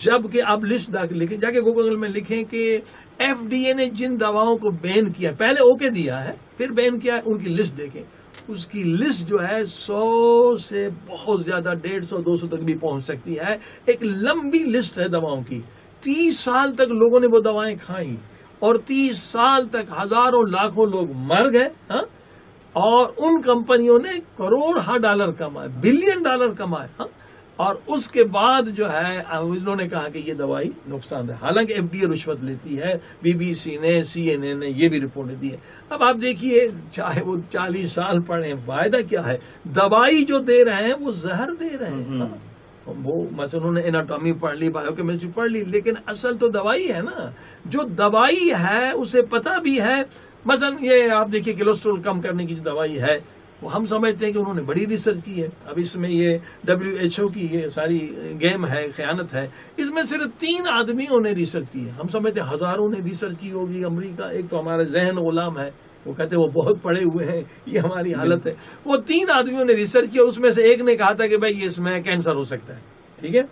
جبکہ آپ لسٹ لکھیں، جا کے گوگل میں لکھیں کہ ایف ڈی اے نے جن دواؤں کو بین کیا، پہلے اوکے دیا ہے پھر بین کیا ہے، ان کی لسٹ دیکھیں، اس کی لسٹ جو ہے 100 سے بہت زیادہ 150 200 تک بھی پہنچ سکتی ہے. ایک لمبی لسٹ ہے دواؤں کی. 30 سال تک لوگوں نے وہ دوائیں کھائیں اور 30 سال تک ہزاروں لاکھوں لوگ مر گئے، ہاں، اور ان کمپنیوں نے کروڑ ڈالر کمائے، بلین ڈالر کمائے، ہاں، اور اس کے بعد جو ہے انہوں نے کہا کہ یہ دوائی نقصان ہے. حالانکہ ایف ڈی اے رشوت لیتی ہے. بی بی سی نے، سی این اے نے یہ بھی رپورٹ دی ہے. اب آپ دیکھیے، چاہے وہ 40 سال پڑھیں، فائدہ کیا ہے؟ دوائی جو دے رہے ہیں وہ زہر دے رہے ہیں. وہ مثلا انہوں نے اناٹومی پڑھ لی، بایو کیمسٹری پڑھ لی، لیکن اصل تو دوائی ہے نا. جو دوائی ہے اسے پتہ بھی ہے. مثلا یہ آپ دیکھیے کولیسٹرول کم کرنے کی جو دوائی ہے، وہ ہم سمجھتے ہیں کہ انہوں نے بڑی ریسرچ کی ہے. اب اس میں یہ WHO کی یہ ساری گیم ہے، خیانت ہے. اس میں صرف 3 آدمیوں نے ریسرچ کی ہے. ہم سمجھتے ہیں ہزاروں نے ریسرچ کی ہوگی. امریکہ ایک تو ہمارے ذہن غلام ہے، وہ کہتے ہیں وہ بہت پڑھے ہوئے ہیں، یہ ہماری حالت ہے. وہ 3 آدمیوں نے ریسرچ کیا، اس میں سے ایک نے کہا تھا کہ بھائی اس میں کینسر ہو سکتا ہے. ٹھیک ہے،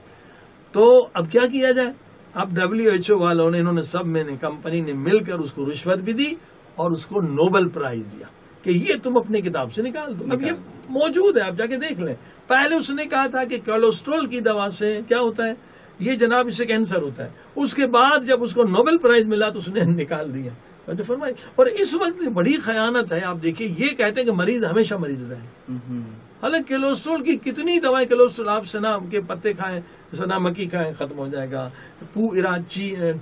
تو اب کیا کیا جائے؟ اب WHO والوں نے، انہوں نے سب میں نے کمپنی نے مل کر اس کو رشوت بھی دی اور اس کو نوبل پرائز دیا کہ یہ تم اپنی کتاب سے نکال دو. اب یہ موجود ہے، آپ جا کے دیکھ لیں. پہلے اس نے کہا تھا کہ کولیسٹرول کی دوا سے کیا ہوتا ہے، یہ جناب اس سے کینسر ہوتا ہے. اس کے بعد جب اس کو نوبل پرائز ملا تو اس نے نکال دیا. فرمائی. اور اس وقت بڑی خیانت ہے. آپ دیکھیے، یہ کہتے ہیں کہ مریض ہمیشہ مریض رہے. حالانکہ کولیسٹرول کی کتنی دوائیں، کولیسٹرول آپ سنا کے پتے کھائیں، سنا مکی کھائیں، ختم ہو جائے گا.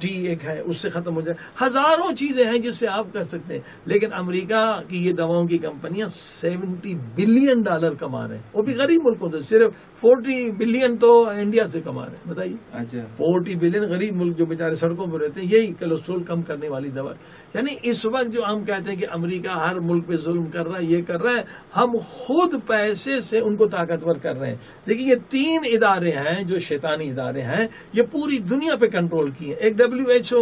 ٹی ایک ہے، اس سے ختم ہو جائے. ہزاروں چیزیں ہیں جس سے آپ کر سکتے ہیں. لیکن امریکہ کی یہ دواؤں کی کمپنیاں $70 بلین کما رہے ہیں. وہ بھی غریب ملکوں سے. صرف 40 بلین تو انڈیا سے کما رہے ہیں. بتائیے، 40 بلین غریب ملک جو بیچارے سڑکوں پر رہتے ہیں، یہی کولیسٹرول کم کرنے والی دوا. یعنی اس وقت جو ہم کہتے ہیں کہ امریکہ ہر ملک پہ ظلم کر رہا ہے، یہ کر رہا ہے، ہم خود پیسے سے ان کو طاقتور کر رہے ہیں. دیکھیے، یہ 3 ادارے ہیں جو شیطانی ادارے ہیں، یہ پوری دنیا پہ کنٹرول کی ہیں. ایک WHO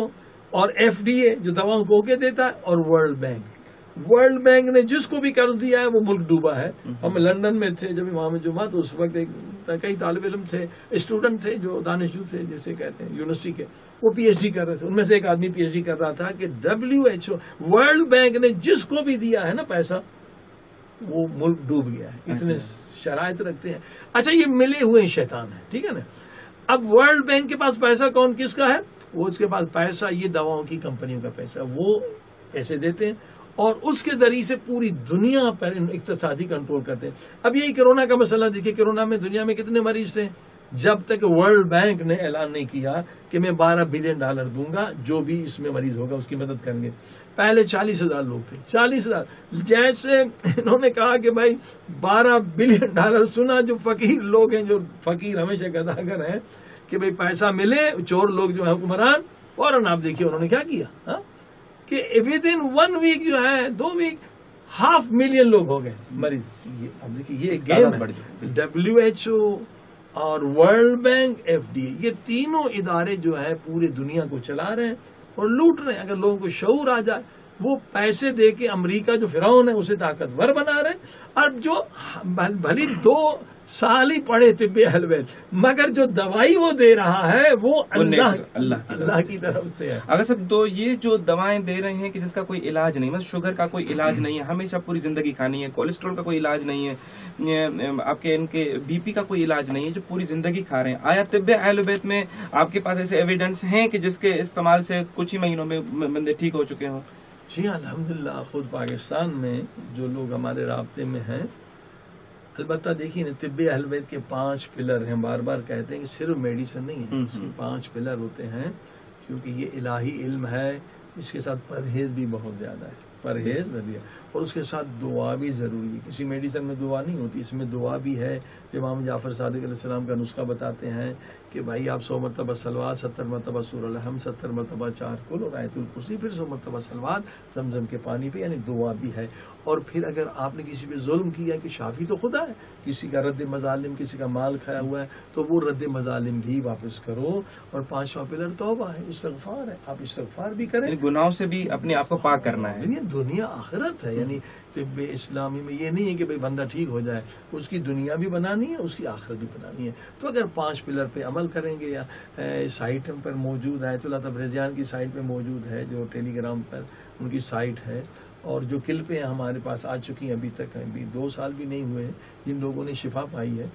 اور FDA جو دواؤں کو اوکے دیتا ہے، اور ورلڈ بینک. ورلڈ بینک نے جس کو بھی قرض دیا ہے وہ ملک ڈوبا ہے. ہم لندن میں تھے جب امام جمعہ، تو اس وقت کئی طالب علم تھے، اسٹوڈنٹ تھے جو دانشجو تھے جیسے کہتے ہیں یونیورسٹی کے، وہ PhD کر رہے تھے. ان میں سے ایک آدمی PhD کر رہا تھا کہ WHO ورلڈ بینک نے جس کو بھی دیا ہے نا پیسہ، وہ ملک ڈوب گیا ہے. اتنے شرائط رکھتے ہیں. اچھا، یہ ملے ہوئے شیطان ہیں، ٹھیک ہے نا. اب ورلڈ بینک کے پاس پیسہ کس کا ہے؟ وہ اس کے پاس پیسہ یہ دواؤں کی کمپنیوں کا پیسہ، وہ پیسے دیتے ہیں اور اس کے ذریعے سے پوری دنیا پر اقتصادی کنٹرول کرتے ہیں. اب یہی کورونا کا مسئلہ دیکھیے. کورونا میں دنیا میں کتنے مریض تھے؟ جب تک ورلڈ بینک نے اعلان نہیں کیا کہ میں $12 بلین دوں گا جو بھی اس میں مریض ہوگا اس کی مدد کریں گے. پہلے 40,000 لوگ تھے. 40,000. جیسے انہوں نے کہا کہ بھائی $12 بلین، سنا جو فقیر لوگ ہیں، جو فقیر ہمیشہ گداگر ہیں، کہ بھئی پیسہ ملے، چور لوگ جو ہیں حکمران، فوراً آپ دیکھیے انہوں نے کیا کیا کہ ود ان 1 ویک جو ہے 2 ویک 500,000 لوگ ہو گئے مریض. اب دیکھیے یہ گیم ہے. WHO اور ورلڈ بینک، FDA، یہ تینوں ادارے جو ہے پورے دنیا کو چلا رہے ہیں اور لوٹ رہے ہیں. اگر لوگوں کو شعور آ جائے، وہ پیسے دے کے امریکہ جو فرعون ہے اسے طاقتور بنا رہے ہیں. اور جو بھلی 2 سال ہی پڑھے طب اہل بیت، مگر جو دوائی وہ دے رہا ہے وہ اللہ کی طرف سے ہے. اگر سب تو یہ جو دوائیں دے رہے ہیں کہ جس کا کوئی علاج نہیں، مثلا شوگر کا کوئی علاج نہیں ہے، ہمیشہ پوری زندگی کھانی ہے. کولیسٹرول کا کوئی علاج نہیں ہے، آپ کے ان کے BP کا کوئی علاج نہیں ہے، جو پوری زندگی کھا رہے ہیں. آیا طب اہل بیت میں آپ کے پاس ایسے ایویڈنس ہیں کہ جس کے استعمال سے کچھ ہی مہینوں میں بندے ٹھیک ہو چکے ہوں؟ جی الحمدللہ. خود پاکستان میں جو لوگ ہمارے رابطے میں ہیں، البتہ دیکھیے نا، طب اہل بیت کے 5 پلر ہیں. بار بار کہتے ہیں کہ صرف میڈیسن نہیں ہے، اس کے 5 پلر ہوتے ہیں، کیونکہ یہ الہی علم ہے. اس کے ساتھ پرہیز بھی بہت زیادہ ہے، پرہیز بھی ہے، اور اس کے ساتھ دعا بھی ضروری ہے. کسی میڈیسن میں دعا نہیں ہوتی، اس میں دعا بھی ہے. امام جعفر صادق علیہ السلام کا نسخہ بتاتے ہیں کہ بھائی آپ 100 مرتبہ صلوات، 70 مرتبہ سورہ الحمد، 70 مرتبہ 4 قل اور آیت الکرسی، پھر 100 مرتبہ صلوات زمزم کے پانی پہ، یعنی دعا بھی ہے. اور پھر اگر آپ نے کسی پہ ظلم کیا، کہ شافی تو خدا ہے، کسی کا رد مظالم، کسی کا مال کھایا ہوا ہے، تو وہ رد مظالم بھی واپس کرو. اور 5واں پلر توبہ ہے، استغفار ہے. آپ استغفار بھی کریں، گناہوں سے بھی اپنے آپ کو پاک کرنا ہے. دنیا آخرت ہے. یعنی طب اسلامی میں یہ نہیں ہے کہ بھئی بندہ ٹھیک ہو جائے, اس کی دنیا بھی بنانی ہے, اس کی آخرت بھی بنانی ہے. تو اگر 5 پلر پہ عمل کریں گے, یا سائٹ پر موجود ہے, تو اللہ تبریزیان کی سائٹ پہ موجود ہے, جو ٹیلی گرام پر ان کی سائٹ ہے, اور جو کلپیں ہمارے پاس آ چکی ہیں ابھی تک, ابھی 2 سال بھی نہیں ہوئے ہیں جن لوگوں نے شفا پائی ہے.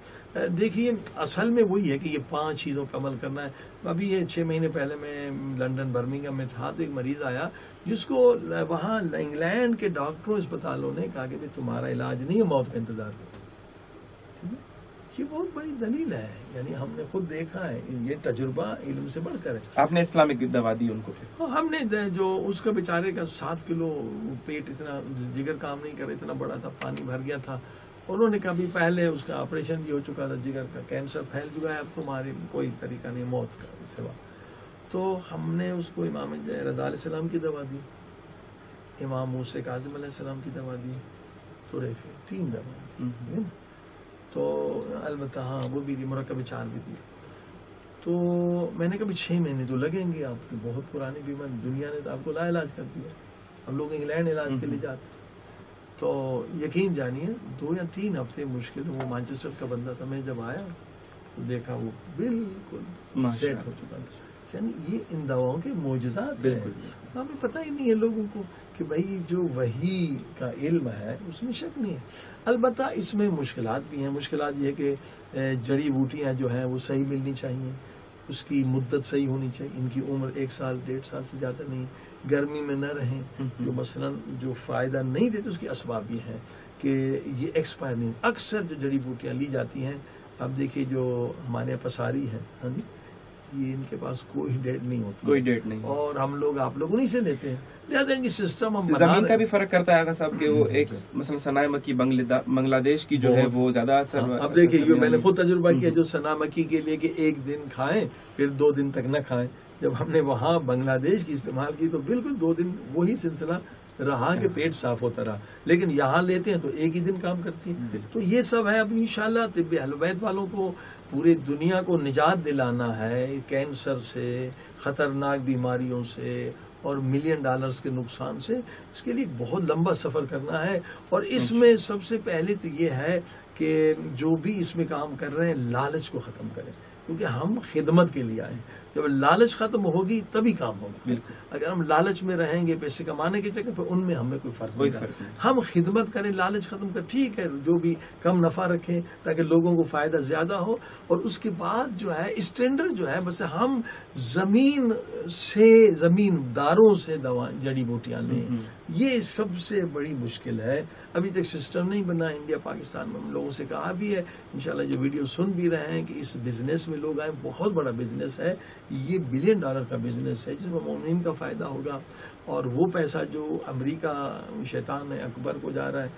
دیکھیے اصل میں وہی ہے کہ یہ 5 چیزوں پہ عمل کرنا ہے. ابھی یہ 6 مہینے پہلے میں لندن برمنگھم میں تھا, تو ایک مریض آیا جس کو وہاں انگلینڈ کے ڈاکٹروں اسپتالوں نے کہا کہ تمہارا علاج نہیں ہے, موت کا انتظار کرو. یہ بہت بڑی دلیل ہے, یعنی ہم نے خود دیکھا ہے, یہ تجربہ علم سے بڑھ کر ہے. آپ نے اسلامک دوا دی ان کو؟ ہم نے جو اس کا بیچارے کا 7 کلو پیٹ, اتنا جگر کام نہیں کر, اتنا بڑا تھا, پانی بھر گیا تھا. انہوں نے کبھی پہلے اس کا آپریشن بھی ہو چکا تھا, جگر کا کینسر پھیل چکا ہے, اب تمہاری کوئی طریقہ نہیں موت کا سوا. تو ہم نے اس کو امام رضا علیہ السلام کی دوا دی, امام موسیٰ کاظم علیہ السلام کی دوا دی, تو 3 دوائیں. تو البتہ ہاں وہ بھی دی, مرکب 4 بھی دی. تو میں نے کہا 6 مہینے تو لگیں گے, آپ کی بہت پرانی بیماری, دنیا نے تو آپ کو لا علاج کر دیا, ہم لوگ انگلینڈ علاج کے لیے جاتے. تو یقین جانیے 2 یا 3 ہفتے مشکل, وہ مانچسٹر کا بندہ تھا, میں جب آیا تو دیکھا وہ بالکل سیٹ ہو چکا تھا. یعنی یہ ان دواؤں کے معجزات ہیں, ہمیں پتہ ہی نہیں ہے لوگوں کو کہ بھائی جو وحی کا علم ہے اس میں شک نہیں ہے. البتہ اس میں مشکلات بھی ہیں. مشکلات یہ کہ جڑی بوٹیاں جو ہیں وہ صحیح ملنی چاہیے, اس کی مدت صحیح ہونی چاہیے, ان کی عمر 1 سال 1.5 سال سے زیادہ نہیں, گرمی میں نہ رہیں, جو مثلا جو فائدہ نہیں دیتے اس کے اسباب یہ ہیں کہ یہ ایکسپائر نہیں. اکثر جو جڑی بوٹیاں لی جاتی ہیں, اب دیکھیے جو ہمارے پساری ہیں, ہاں جی, یہ ان کے پاس کوئی ڈیٹ نہیں ہوتی, کوئی ڈیٹ نہیں, اور ہم لوگ آپ لوگ انہیں سے لیتے ہیں. لہٰذا ان کی سسٹم ہم زمین کا بھی فرق کرتا ہے آغا صاحب, کہ وہ ایک مثلا سنہ مکی بنگلہ دیش کی جو ہے وہ زیادہ اثر. اب دیکھیے یہ میں نے خود تجربہ کیا, جو سنہ مکی کے لیے کہ 1 دن کھائیں پھر 2 دن تک نہ کھائیں, جب ہم نے وہاں بنگلہ دیش کی استعمال کی تو بالکل 2 دن وہی سلسلہ رہا کہ پیٹ صاف ہوتا رہا. لیکن یہاں لیتے ہیں تو 1 ہی دن کام کرتی ہے. تو یہ سب ہے. اب انشاءاللہ طب اہل بیت والوں کو پوری دنیا کو نجات دلانا ہے کینسر سے, خطرناک بیماریوں سے, اور $1 ملین کے نقصان سے. اس کے لیے بہت لمبا سفر کرنا ہے, اور اس میں سب سے پہلے تو یہ ہے کہ جو بھی اس میں کام کر رہے ہیں لالچ کو ختم کریں, کیونکہ ہم خدمت کے لیے آئے ہیں. جب لالچ ختم ہوگی تبھی کام ہوگا. اگر ہم لالچ میں رہیں گے پیسے کمانے کے چکر پہ, ان میں ہمیں کوئی فرق نہیں. ہم خدمت کریں, لالچ ختم کر, ٹھیک ہے جو بھی کم نفع رکھیں تاکہ لوگوں کو فائدہ زیادہ ہو, اور اس کے بعد جو ہے اسٹینڈرڈ جو ہے بس ہم زمینداروں سے جڑی بوٹیاں لیں. یہ سب سے بڑی مشکل ہے. ابھی تک سسٹم نہیں بنا انڈیا پاکستان میں. ہم لوگوں سے کہا بھی ہے, انشاءاللہ جو ویڈیو سن بھی رہے ہیں, کہ اس بزنس میں لوگ آئیں, بہت بڑا بزنس ہے یہ, $1 بلین کا بزنس ہے جس میں مومنین کا فائدہ ہوگا. اور وہ پیسہ جو امریکہ شیطان اکبر کو جا رہا ہے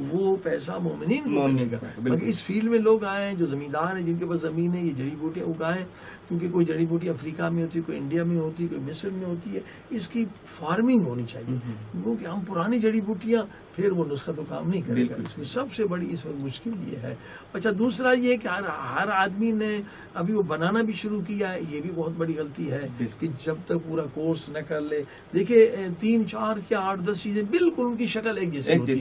وہ پیسہ مومنین کو ملے گا. مگر اس فیلڈ میں لوگ آئے ہیں جو زمیندار ہیں, جن کے پاس زمین ہے, یہ جڑی بوٹیاں اگائیں, کیونکہ کوئی جڑی بوٹی افریقہ میں ہوتی ہے, کوئی انڈیا میں ہوتی ہے, کوئی مصر میں ہوتی ہے. اس کی فارمنگ ہونی چاہیے, کیونکہ ہم پرانی جڑی بوٹیاں پھر وہ نسخہ تو کام نہیں کرے گا. اس میں سب سے بڑی اس وقت مشکل یہ ہے. اچھا دوسرا یہ کہ ہر آدمی نے ابھی وہ بنانا بھی شروع کیا ہے, یہ بھی بہت بڑی غلطی ہے کہ جب تک پورا کورس نہ کر لے. دیکھیے 3 4 یا 8 10 چیزیں بالکل ان کی شکل ایک جیسی ہوتی ہے,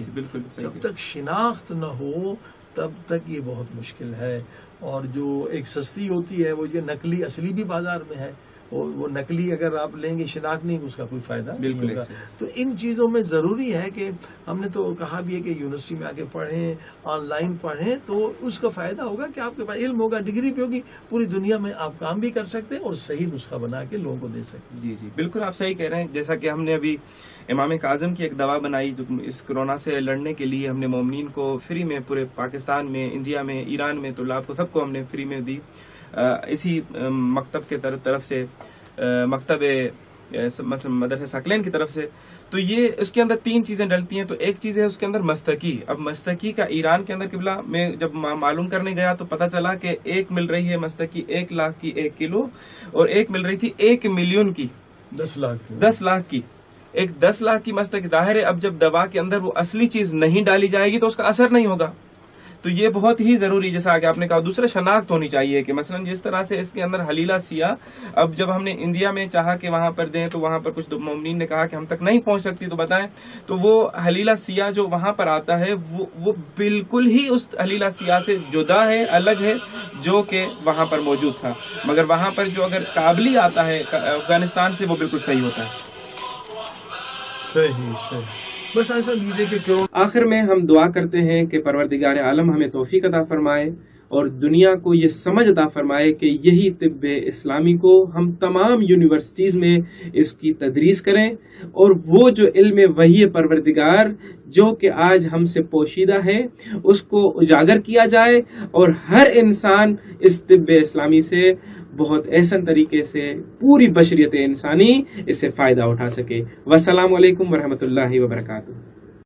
جب تک شناخت نہ ہو تب تک یہ بہت مشکل ہے. اور جو ایک سستی ہوتی ہے وہ یہ نقلی اصلی بھی بازار میں ہے, وہ نقلی اگر آپ لیں گے شناخت نہیں, اس کا کوئی فائدہ نہیں ہوگا. تو ان چیزوں میں ضروری ہے کہ ہم نے تو کہا بھی ہے کہ یونیورسٹی میں آ کے پڑھیں, آن لائن پڑھیں, تو اس کا فائدہ ہوگا کہ آپ کے پاس علم ہوگا, ڈگری بھی ہوگی, پوری دنیا میں آپ کام بھی کر سکتے ہیں اور صحیح نسخہ بنا کے لوگوں کو دے سکتے ہیں. جی بالکل آپ صحیح کہہ رہے ہیں. جیسا کہ ہم نے ابھی امام کاظم کی ایک دوا بنائی جو اس کورونا سے لڑنے کے لیے ہم نے مومنین کو فری میں پورے پاکستان میں, انڈیا میں, ایران میں, طلاب کو سب کو ہم نے فری میں دی, اسی مکتب کے طرف سے, مکتب مدرسہ ثقلین کی طرف سے. تو یہ اس کے اندر 3 چیزیں ڈلتی ہیں. تو ایک چیز ہے اس کے اندر مستقی. اب مستقی کا ایران کے اندر قبلہ میں جب معلوم کرنے گیا تو پتہ چلا کہ ایک مل رہی ہے مستقی 1 لاکھ کی 1 کلو, اور ایک مل رہی تھی 1 ملین کی 10 لاکھ کی. ایک 10 لاکھ کی مستقی. ظاہر ہے اب جب دوا کے اندر وہ اصلی چیز نہیں ڈالی جائے گی تو اس کا اثر نہیں ہوگا. تو یہ بہت ہی ضروری، جیسا کہ آپ نے کہا، دوسرا شناخت ہونی چاہیے کہ مثلا جس طرح سے اس کے اندر حلیلہ سیاہ، اب جب ہم نے انڈیا میں چاہا کہ وہاں پر دیں تو وہاں پر کچھ مومنین نے کہا کہ ہم تک نہیں پہنچ سکتی، تو بتائیں، تو وہ حلیلہ سیاہ جو وہاں پر آتا ہے وہ بالکل ہی اس حلیلہ سیاہ سے جدا ہے، الگ ہے، جو کہ وہاں پر موجود تھا، مگر وہاں پر جو اگر کابلی آتا ہے افغانستان سے وہ بالکل صحیح ہوتا ہے۔ صحیح بس ایسا یہ دیکھیں کہ آخر میں ہم دعا کرتے ہیں کہ پروردگار عالم ہمیں توفیق عطا فرمائے اور دنیا کو یہ سمجھ عطا فرمائے کہ یہی طب اسلامی کو ہم تمام یونیورسٹیز میں اس کی تدریس کریں، اور وہ جو علم وحی پروردگار جو کہ آج ہم سے پوشیدہ ہے اس کو اجاگر کیا جائے، اور ہر انسان اس طب اسلامی سے بہت احسن طریقے سے پوری بشریت انسانی اس سے فائدہ اٹھا سکے۔ والسلام علیکم ورحمۃ اللہ وبرکاتہ۔